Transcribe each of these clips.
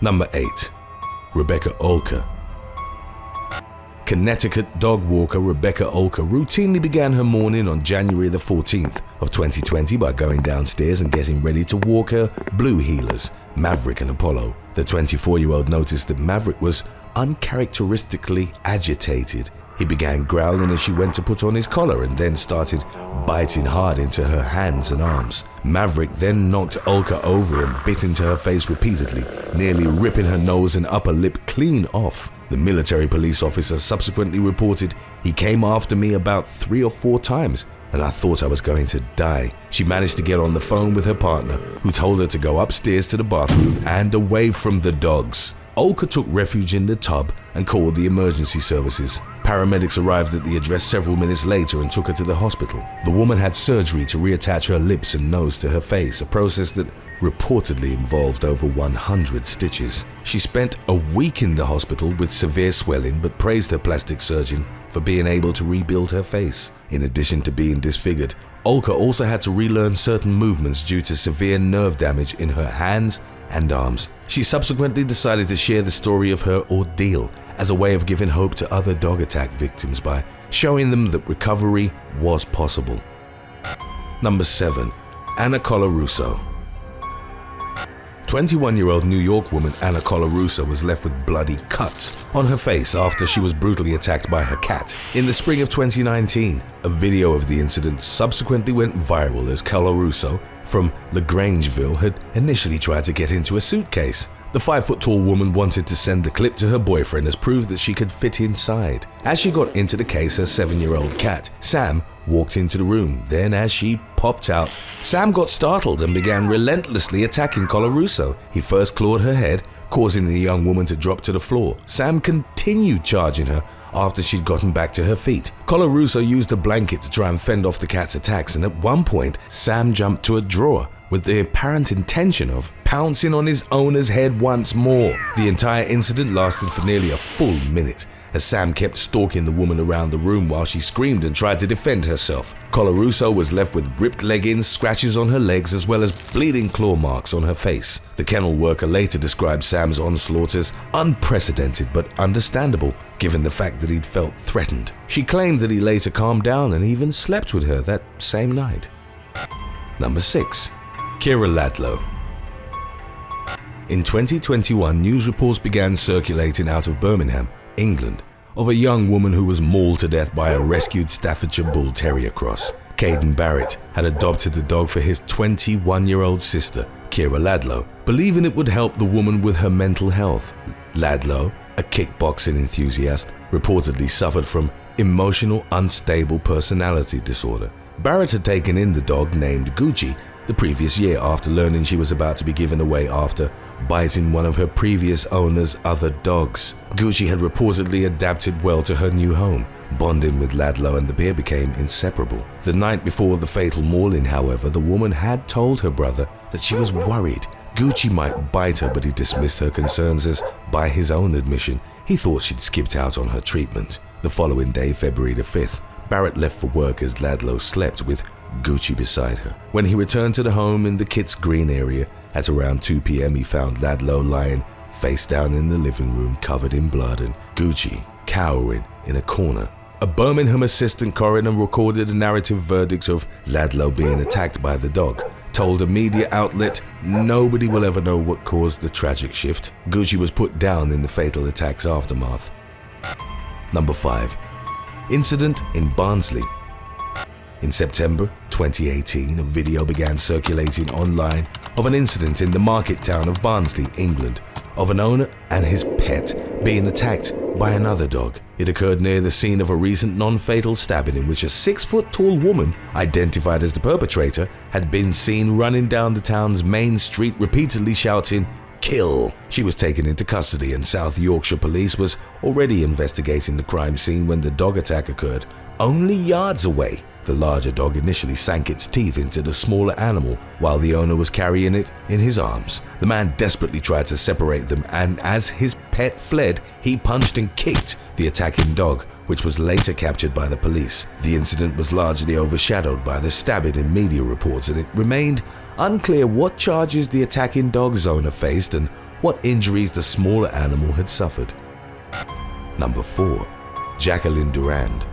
Number 8. Rebecca Oelker. Connecticut dog walker Rebecca Oelker routinely began her morning on January the 14th of 2020 by going downstairs and getting ready to walk her blue heelers, Maverick and Apollo. The 24-year-old noticed that Maverick was uncharacteristically agitated. He began growling as she went to put on his collar and then started biting hard into her hands and arms. Maverick then knocked Oelker over and bit into her face repeatedly, nearly ripping her nose and upper lip clean off. The military police officer subsequently reported, "He came after me about 3 or 4 times and I thought I was going to die." She managed to get on the phone with her partner, who told her to go upstairs to the bathroom and away from the dogs. Oelker took refuge in the tub and called the emergency services. Paramedics arrived at the address several minutes later and took her to the hospital. The woman had surgery to reattach her lips and nose to her face, a process that reportedly involved over 100 stitches. She spent a week in the hospital with severe swelling, but praised her plastic surgeon for being able to rebuild her face. In addition to being disfigured, Oelker also had to relearn certain movements due to severe nerve damage in her hands and arms. She subsequently decided to share the story of her ordeal as a way of giving hope to other dog attack victims by showing them that recovery was possible. Number 7. Anna Colarusso. 21-year-old New York woman Anna Colarusso was left with bloody cuts on her face after she was brutally attacked by her cat. In the spring of 2019, a video of the incident subsequently went viral as Colarusso from LaGrangeville had initially tried to get into a suitcase. The 5-foot-tall woman wanted to send the clip to her boyfriend as proof that she could fit inside. As she got into the case, her 7-year-old cat, Sam, walked into the room. Then as she popped out, Sam got startled and began relentlessly attacking Colarusso. He first clawed her head, causing the young woman to drop to the floor. Sam continued charging her after she'd gotten back to her feet. Colarusso used a blanket to try and fend off the cat's attacks, and at one point, Sam jumped to a drawer with the apparent intention of pouncing on his owner's head once more. The entire incident lasted for nearly a full minute, as Sam kept stalking the woman around the room while she screamed and tried to defend herself. Colarusso was left with ripped leggings, scratches on her legs, as well as bleeding claw marks on her face. The kennel worker later described Sam's onslaught as unprecedented but understandable, given the fact that he'd felt threatened. She claimed that he later calmed down and even slept with her that same night. Number 6. Keira Ladlow. In 2021, news reports began circulating out of Birmingham, England, of a young woman who was mauled to death by a rescued Staffordshire Bull Terrier cross. Caden Barrett had adopted the dog for his 21-year-old sister, Keira Ladlow, believing it would help the woman with her mental health. Ladlow, a kickboxing enthusiast, reportedly suffered from emotional unstable personality disorder. Barrett had taken in the dog named Gucci the previous year after learning she was about to be given away after biting one of her previous owner's other dogs. Gucci had reportedly adapted well to her new home, bonding with Ladlow, and the pair became inseparable. The night before the fatal mauling, however, the woman had told her brother that she was worried Gucci might bite her, but he dismissed her concerns as, by his own admission, he thought she'd skipped out on her treatment. The following day, February the 5th, Barrett left for work as Ladlow slept with Gucci beside her. When he returned to the home in the Kitts Green area at around 2 p.m, he found Ladlow lying face down in the living room covered in blood and Gucci cowering in a corner. A Birmingham assistant coroner recorded a narrative verdict of Ladlow being attacked by the dog, told a media outlet, "Nobody will ever know what caused the tragic shift." Gucci was put down in the fatal attack's aftermath. Number 5. Incident in Barnsley. In September 2018, a video began circulating online of an incident in the market town of Barnsley, England, of an owner and his pet being attacked by another dog. It occurred near the scene of a recent non-fatal stabbing in which a 6-foot-tall woman, identified as the perpetrator, had been seen running down the town's main street repeatedly shouting, "Kill!" She was taken into custody, and South Yorkshire police was already investigating the crime scene when the dog attack occurred, only yards away. The larger dog initially sank its teeth into the smaller animal while the owner was carrying it in his arms. The man desperately tried to separate them, and as his pet fled, he punched and kicked the attacking dog, which was later captured by the police. The incident was largely overshadowed by the stabbing in media reports, and it remained unclear what charges the attacking dog's owner faced and what injuries the smaller animal had suffered. Number 4. Jacqueline Durand.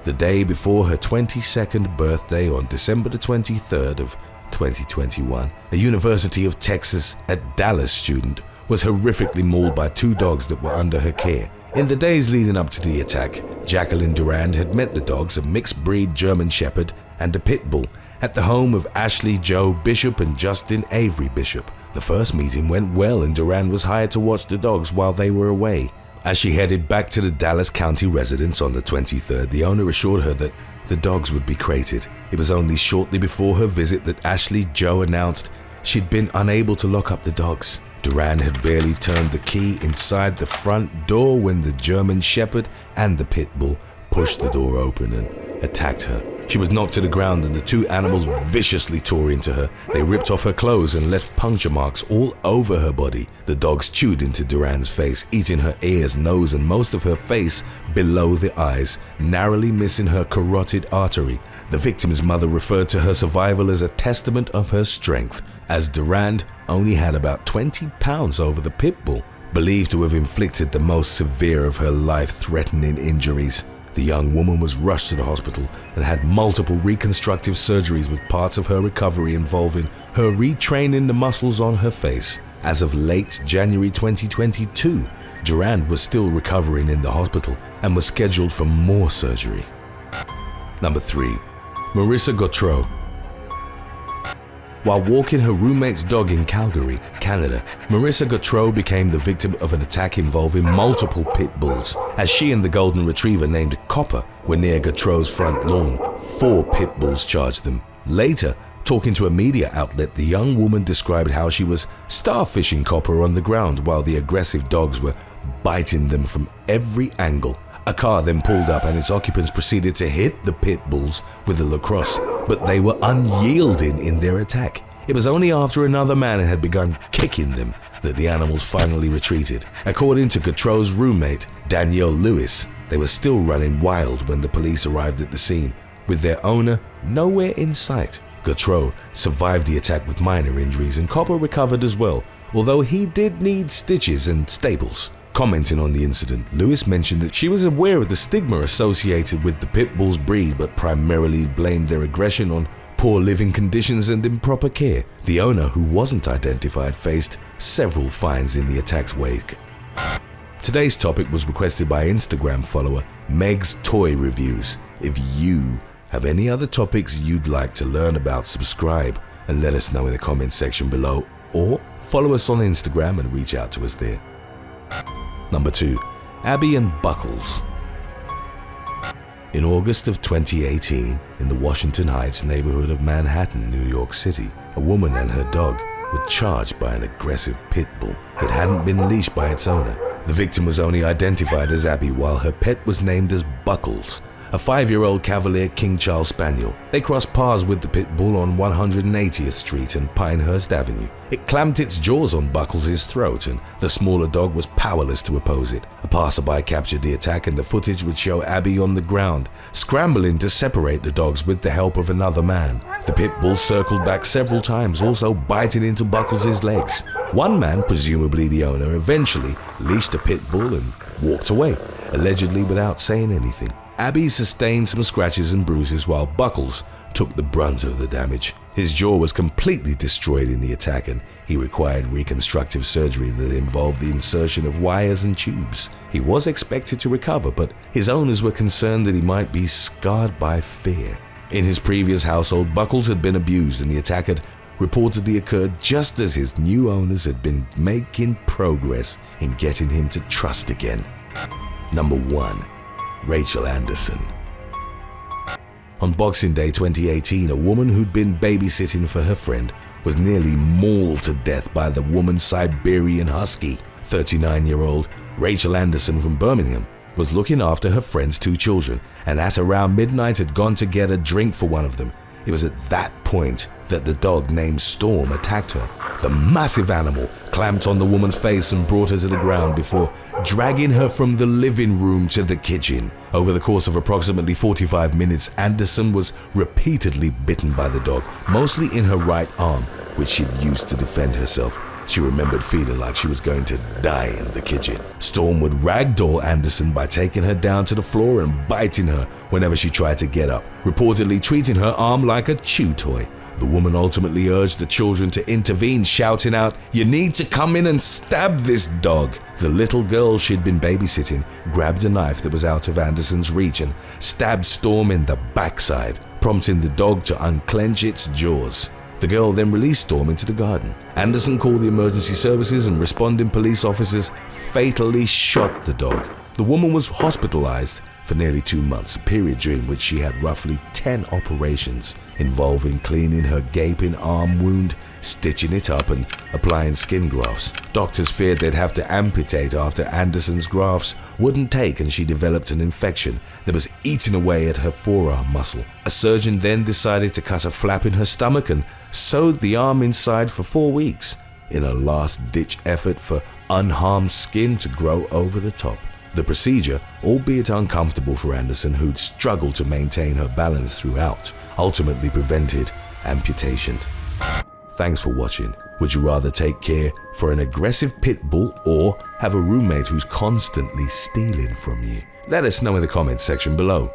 The day before her 22nd birthday on December the 23rd of 2021, a University of Texas at Dallas student was horrifically mauled by 2 dogs that were under her care. In the days leading up to the attack, Jacqueline Durand had met the dogs, a mixed breed German Shepherd and a Pit Bull, at the home of Ashley Joe Bishop and Justin Avery Bishop. The first meeting went well and Durand was hired to watch the dogs while they were away. As she headed back to the Dallas County residence on the 23rd, the owner assured her that the dogs would be crated. It was only shortly before her visit that Ashley Joe announced she'd been unable to lock up the dogs. Durand had barely turned the key inside the front door when the German Shepherd and the Pit Bull pushed the door open and attacked her. She was knocked to the ground and the 2 animals viciously tore into her. They ripped off her clothes and left puncture marks all over her body. The dogs chewed into Durand's face, eating her ears, nose, and most of her face below the eyes, narrowly missing her carotid artery. The victim's mother referred to her survival as a testament of her strength, as Durand only had about 20 pounds over the Pit Bull, believed to have inflicted the most severe of her life-threatening injuries. The young woman was rushed to the hospital and had multiple reconstructive surgeries, with parts of her recovery involving her retraining the muscles on her face. As of late January 2022, Durand was still recovering in the hospital and was scheduled for more surgery. Number 3. Marissa Gautreau. While walking her roommate's dog in Calgary, Canada, Marissa Gautreau became the victim of an attack involving multiple pit bulls. As she and the golden retriever named Copper were near Gautreau's front lawn, 4 pit bulls charged them. Later, talking to a media outlet, the young woman described how she was starfishing Copper on the ground while the aggressive dogs were biting them from every angle. A car then pulled up and its occupants proceeded to hit the pit bulls with a lacrosse, but they were unyielding in their attack. It was only after another man had begun kicking them that the animals finally retreated. According to Gautreau's roommate, Danielle Lewis, they were still running wild when the police arrived at the scene, with their owner nowhere in sight. Gautreau survived the attack with minor injuries and Copper recovered as well, although he did need stitches and staples. Commenting on the incident, Lewis mentioned that she was aware of the stigma associated with the pit bull's breed, but primarily blamed their aggression on poor living conditions and improper care. The owner, who wasn't identified, faced several fines in the attack's wake. Today's topic was requested by Instagram follower Meg's Toy Reviews. If you have any other topics you'd like to learn about, subscribe and let us know in the comments section below, or follow us on Instagram and reach out to us there. Number 2. Abby and Buckles. In August of 2018, in the Washington Heights neighborhood of Manhattan, New York City, a woman and her dog were charged by an aggressive pit bull. It hadn't been leashed by its owner. The victim was only identified as Abby, while her pet was named as Buckles, a 5-year-old Cavalier King Charles Spaniel. They crossed paths with the pit bull on 180th Street and Pinehurst Avenue. It clamped its jaws on Buckles' throat, and the smaller dog was powerless to oppose it. A passerby captured the attack, and the footage would show Abby on the ground, scrambling to separate the dogs with the help of another man. The pit bull circled back several times, also biting into Buckles' legs. One man, presumably the owner, eventually leashed the pit bull and walked away, allegedly without saying anything. Abby sustained some scratches and bruises while Buckles took the brunt of the damage. His jaw was completely destroyed in the attack and he required reconstructive surgery that involved the insertion of wires and tubes. He was expected to recover, but his owners were concerned that he might be scarred by fear. In his previous household, Buckles had been abused and the attack had reportedly occurred just as his new owners had been making progress in getting him to trust again. Number 1. Rachel Anderson. On Boxing Day 2018, a woman who'd been babysitting for her friend was nearly mauled to death by the woman's Siberian Husky. 39-year-old Rachel Anderson from Birmingham was looking after her friend's 2 children and at around midnight had gone to get a drink for one of them. It was at that point that the dog named Storm attacked her. The massive animal clamped on the woman's face and brought her to the ground before dragging her from the living room to the kitchen. Over the course of approximately 45 minutes, Anderson was repeatedly bitten by the dog, mostly in her right arm, which she'd used to defend herself. She remembered feeling like she was going to die in the kitchen. Storm would ragdoll Anderson by taking her down to the floor and biting her whenever she tried to get up, reportedly treating her arm like a chew toy. The woman ultimately urged the children to intervene, shouting out, "You need to come in and stab this dog." The little girl she'd been babysitting grabbed a knife that was out of Anderson's reach and stabbed Storm in the backside, prompting the dog to unclench its jaws. The girl then released Storm into the garden. Anderson called the emergency services and responding police officers fatally shot the dog. The woman was hospitalized for nearly 2 months, a period during which she had roughly 10 operations involving cleaning her gaping arm wound, stitching it up and applying skin grafts. Doctors feared they'd have to amputate after Anderson's grafts wouldn't take and she developed an infection that was eating away at her forearm muscle. A surgeon then decided to cut a flap in her stomach and sewed the arm inside for 4 weeks in a last-ditch effort for unharmed skin to grow over the top. The procedure, albeit uncomfortable for Anderson, who'd struggled to maintain her balance throughout, ultimately prevented amputation. Thanks for watching. Would you rather take care for an aggressive pit bull or have a roommate who's constantly stealing from you? Let us know in the comments section below.